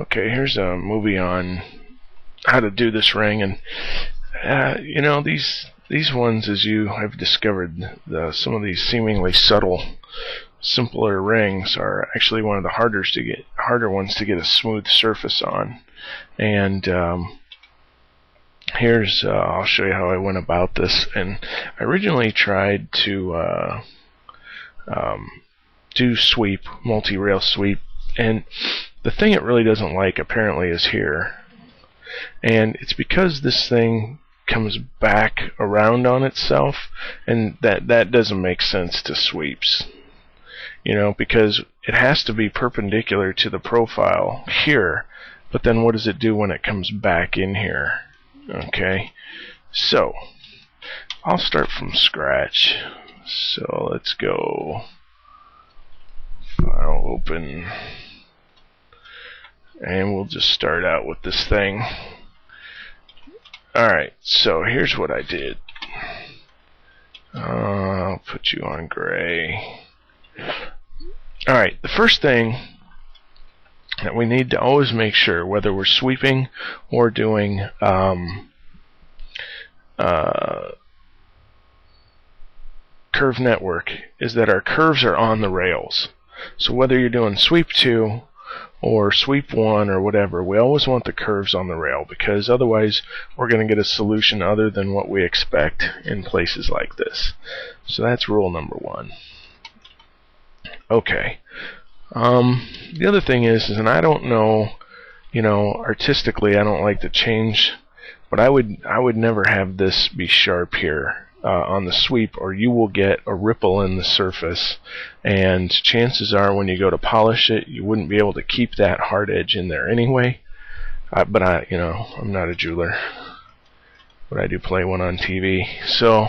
Okay, here's a movie on how to do this ring, and you know, these ones, as you have discovered, some of these seemingly subtle, simpler rings are actually one of the harder ones to get a smooth surface on. And here's I'll show you how I went about this. And I originally tried to do sweep, multi-rail sweep, and the thing it really doesn't like apparently is here, and it's because this thing comes back around on itself, and that doesn't make sense to sweeps, you know, because it has to be perpendicular to the profile here, but then what does it do when it comes back in here? Okay, so I'll start from scratch. So let's go file open, and we'll just start out with this thing. Alright, so here's what I did. I'll put you on gray. Alright, the first thing that we need to always make sure, whether we're sweeping or doing curve network, is that our curves are on the rails. So whether you're doing sweep 2 or sweep 1 or whatever, we always want the curves on the rail, because otherwise we're going to get a solution other than what we expect in places like this. So that's rule number 1. Okay. The other thing is, and I don't know, you know, artistically I don't like to change, but I would never have this be sharp here on the sweep, or you will get a ripple in the surface, and chances are when you go to polish it, you wouldn't be able to keep that hard edge in there anyway. But you know, I'm not a jeweler, but I do play one on TV, so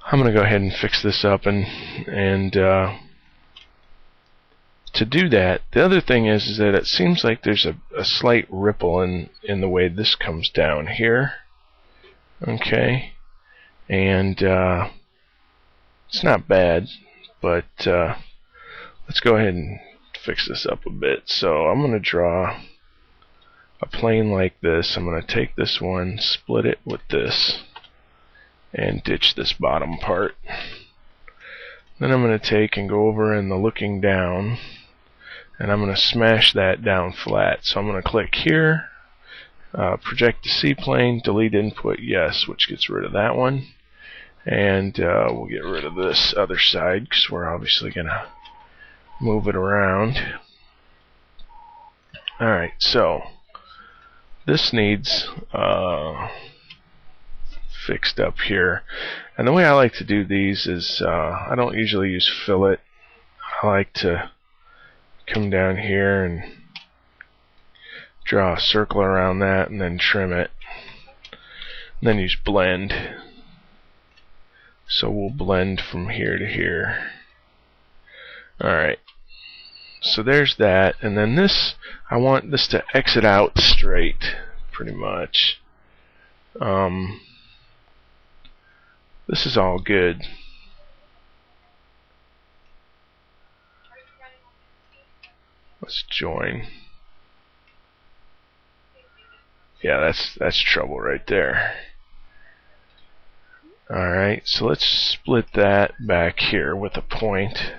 I'm gonna go ahead and fix this up, and to do that, the other thing is that it seems like there's a slight ripple in the way this comes down here. Okay, and it's not bad, but let's go ahead and fix this up a bit. So I'm going to draw a plane like this. I'm going to take this one, split it with this, and ditch this bottom part. Then I'm going to take and go over in the looking down, and I'm going to smash that down flat. So I'm going to click here, project to C-plane, delete input, yes, which gets rid of that one. And we'll get rid of this other side, because we're obviously going to move it around. Alright, so this needs fixed up here. And the way I like to do these is, I don't usually use fillet. I like to come down here and draw a circle around that and then trim it. And then use blend. So we'll blend from here to here. Alright. So there's that. And then this, I want this to exit out straight, pretty much. This is all good. Let's join. Yeah, that's trouble right there. Alright, so let's split that back here with a point.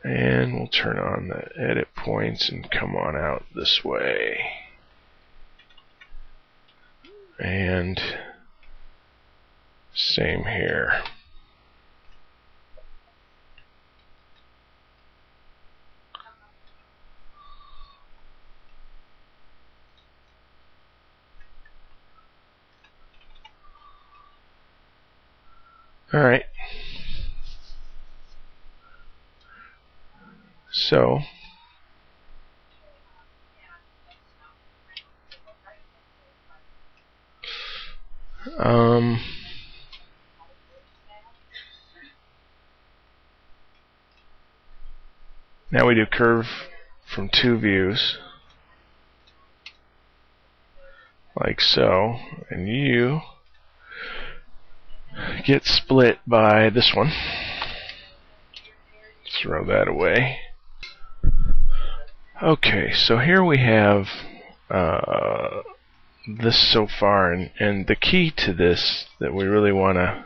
And we'll turn on the edit points and come on out this way. And same here. Alright. So now we do curve from 2 views, like so, and you get split by this one. Throw that away. Okay, so here we have this so far, and the key to this that we really want to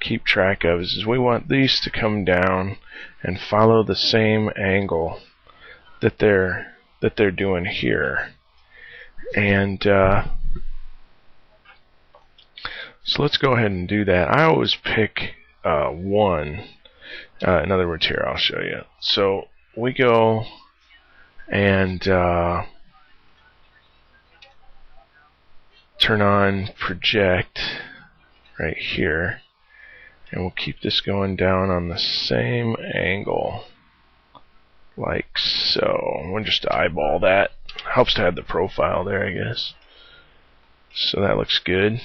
keep track of is we want these to come down and follow the same angle that they're doing here. And so let's go ahead and do that. I always pick 1. In other words, here I'll show you. So we go and turn on project right here, and we'll keep this going down on the same angle like so. We'll just eyeball that. Helps to have the profile there, I guess. So that looks good.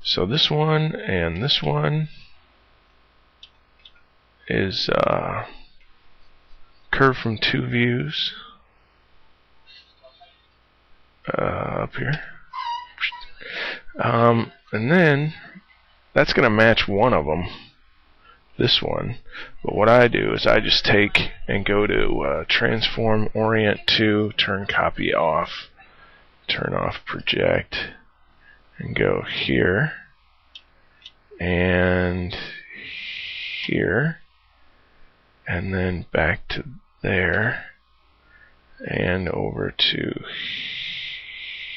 So this one and this one is curved from 2 views up here. And then that's going to match one of them, this one. But what I do is I just take and go to transform orient to, turn copy off, turn off project, and go here and here, and then back to there and over to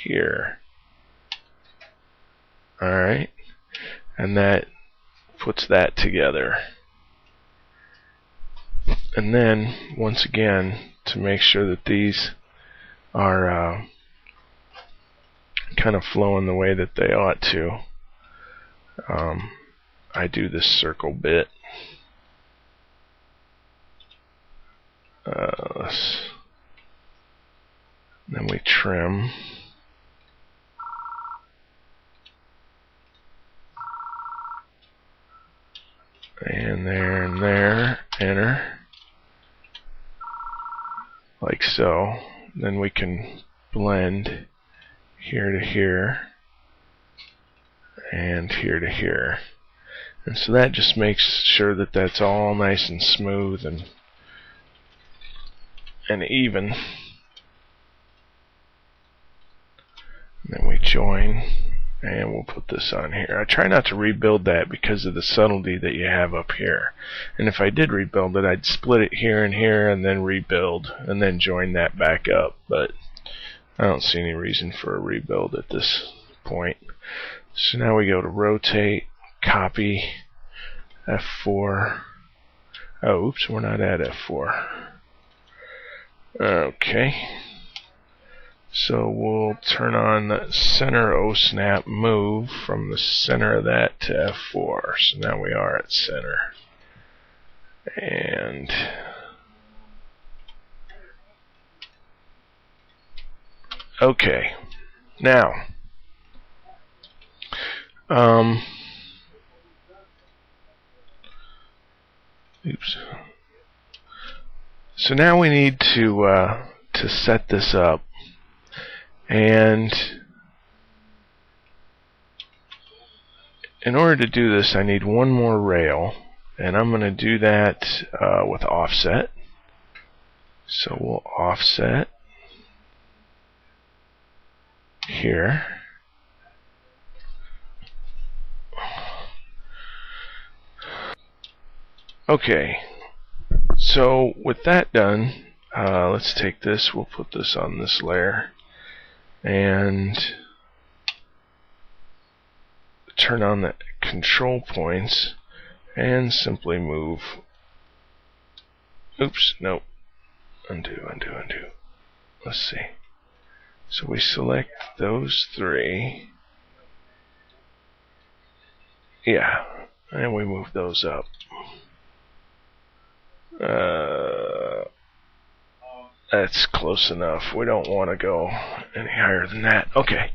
here. Alright, and that puts that together. And then once again, to make sure that these are kind of flowing the way that they ought to, I do this circle bit. Then we trim. And there, enter. Like so. Then we can blend here to here and here to here. And so that just makes sure that that's all nice and smooth and even. And then we join, and we'll put this on here. I try not to rebuild that because of the subtlety that you have up here. And if I did rebuild it, I'd split it here and here and then rebuild and then join that back up. But I don't see any reason for a rebuild at this point. So now we go to rotate, copy, F4. Oh, oops, we're not at F4. Okay. So we'll turn on the center O-snap move from the center of that to F4. So now we are at center. And okay. Now oops. So now we need to set this up. And in order to do this, I need one more rail, and I'm going to do that with offset. So we'll offset here. Okay, so with that done, let's take this, we'll put this on this layer and turn on the control points and simply move. Oops, nope. Undo. Let's see. So we select those 3. Yeah, and we move those up. That's close enough. We don't want to go any higher than that. Okay.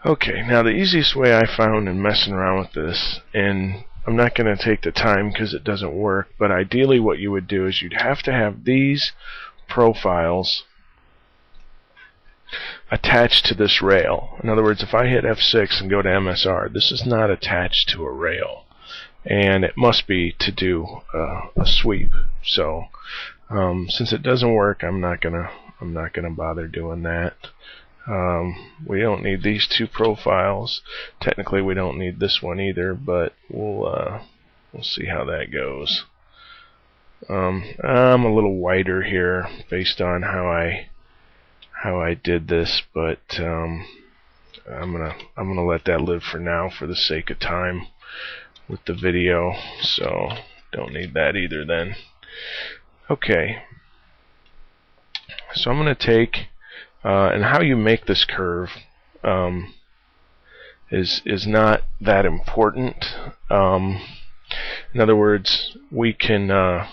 Okay, now the easiest way I found in messing around with this, and I'm not going to take the time because it doesn't work, but ideally what you would do is you'd have to have these profiles attached to this rail. In other words, if I hit F6 and go to MSR, this is not attached to a rail. and it must be to do a sweep. So since it doesn't work, I'm not gonna bother doing that. We don't need these two profiles. Technically, we don't need this one either, but we'll see how that goes. I'm a little wider here based on how I did this, but I'm gonna let that live for now for the sake of time with the video, so don't need that either then. Okay, so I'm gonna take and how you make this curve is not that important. In other words, we can go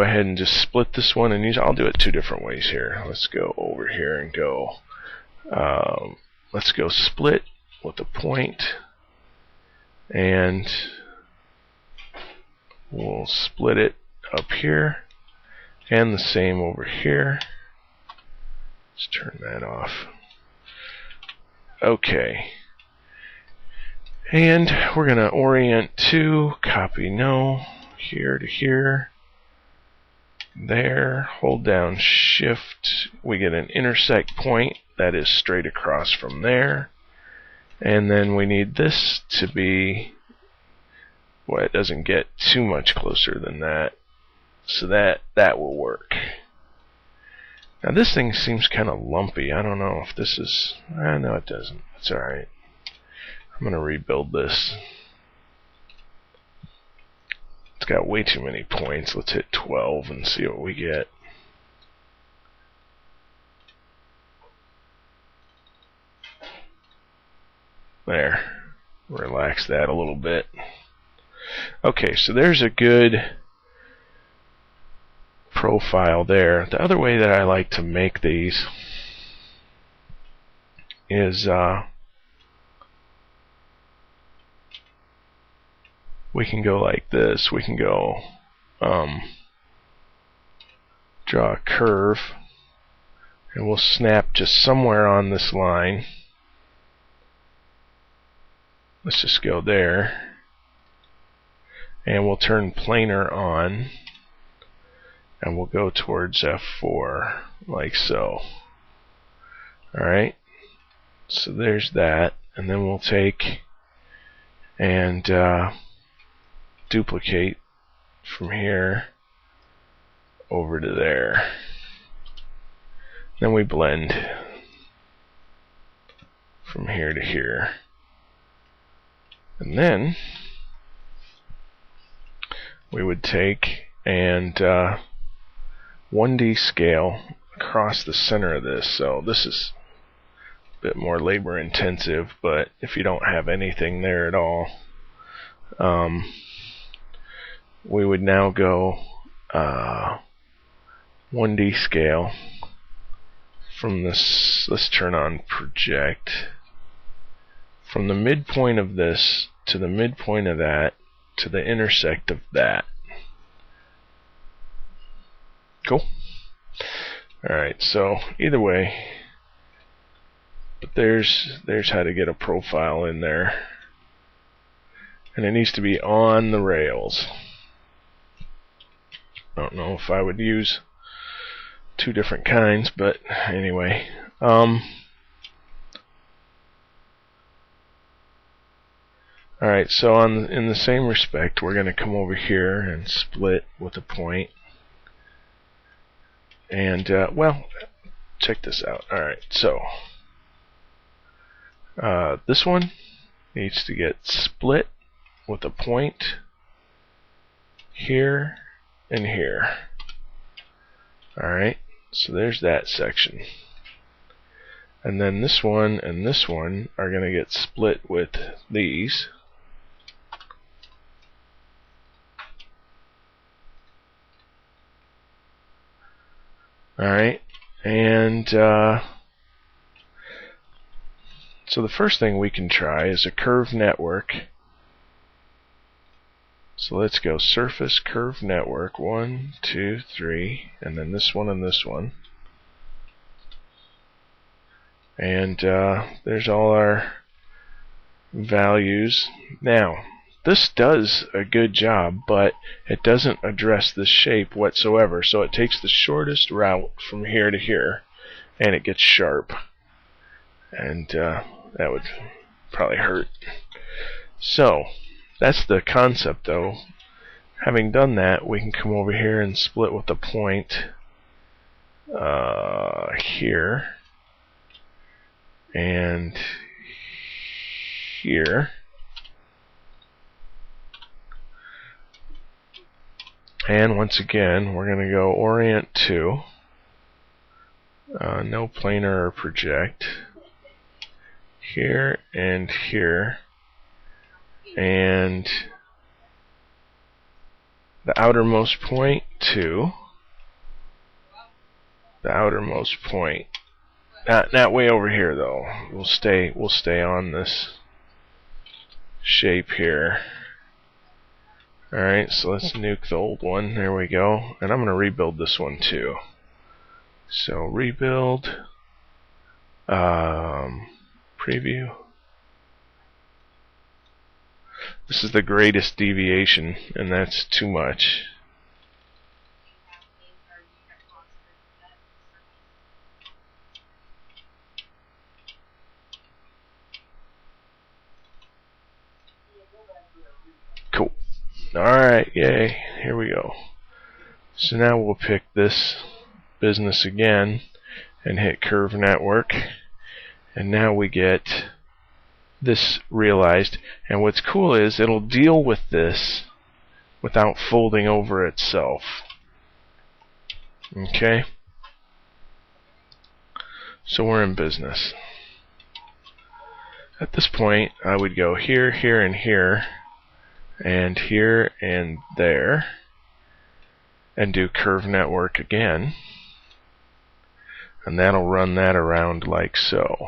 ahead and just split this one and use. I'll do it two different ways here. Let's go over here and go. Let's go split with a point, and we'll split it up here, and the same over here. Let's turn that off. Okay. And we're going to orient to, copy no, here to here, there, hold down shift, we get an intersect point that is straight across from there, and then we need this to be, well, it doesn't get too much closer than that, so that will work. Now this thing seems kind of lumpy. I don't know if this is, no it doesn't, it's alright. I'm going to rebuild this. It's got way too many points. Let's hit 12 and see what we get. There. Relax that a little bit. Okay, so there's a good profile there. The other way that I like to make these is we can go like this. We can go draw a curve, and we'll snap just somewhere on this line. Let's just go there, and we'll turn planar on, and we'll go towards F4 like so. Alright, so there's that, and then we'll take and duplicate from here over to there. Then we blend from here to here. And then we would take and 1D scale across the center of this. So this is a bit more labor intensive, but if you don't have anything there at all, we would now go 1D scale from this. Let's turn on project. From the midpoint of this to the midpoint of that to the intersect of that. Cool. Alright, so either way, but there's how to get a profile in there. And it needs to be on the rails. I don't know if I would use two different kinds, but anyway. Alright, so in the same respect, we're going to come over here and split with a point. And, well, check this out. Alright, so this one needs to get split with a point here and here. Alright, so there's that section. And then this one and this one are going to get split with these. Alright, and so the first thing we can try is a curve network. So let's go surface curve network, 1, 2, 3, and then this one and this one. And there's all our values. Now, this does a good job, but it doesn't address the shape whatsoever. So it takes the shortest route from here to here, and it gets sharp. And that would probably hurt. So that's the concept, though. Having done that, we can come over here and split with the point here and here. And once again, we're going to go orient to no planar or project here and here, and the outermost point to the outermost point. Not way over here though. We'll stay on this shape here. Alright, so let's nuke the old one. There we go. And I'm going to rebuild this one too. So rebuild, preview. This is the greatest deviation, and that's too much. Cool. Alright, yay. Here we go. So now we'll pick this business again and hit Curve Network. And now we get this realized. And what's cool is it'll deal with this without folding over itself. Okay? So we're in business. At this point, I would go here, here, and here, and here, and there, and do Curve Network again. And that'll run that around like so.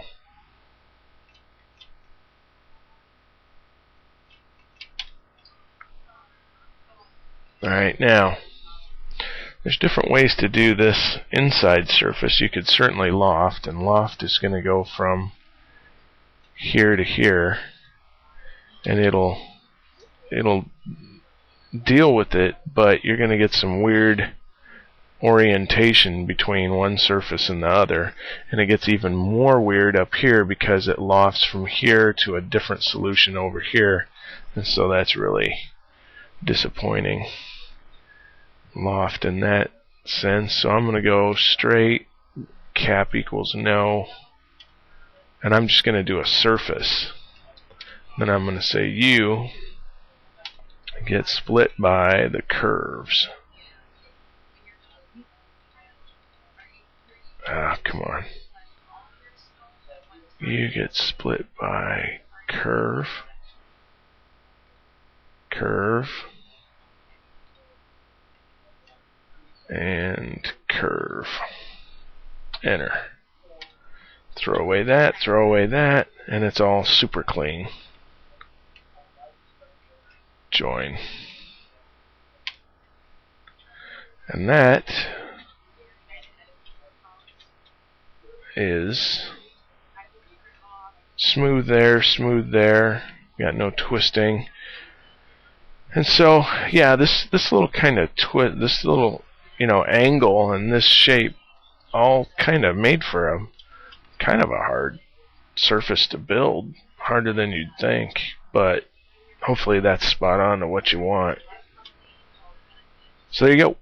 Alright, now, there's different ways to do this inside surface. You could certainly loft, and loft is going to go from here to here, and it'll deal with it, but you're going to get some weird orientation between one surface and the other, and it gets even more weird up here because it lofts from here to a different solution over here, and so that's really disappointing. Loft in that sense. So I'm going to go straight, cap equals no, and I'm just going to do a surface. Then I'm going to say U get split by the curves. Ah, come on. U get split by curve, curve, and curve. Enter. Throw away that, and it's all super clean. Join. And that is smooth there, got no twisting. And so, yeah, this little kind of this little, angle and this shape all kind of made for a kind of a hard surface to build, harder than you'd think, but hopefully that's spot on to what you want. So there you go.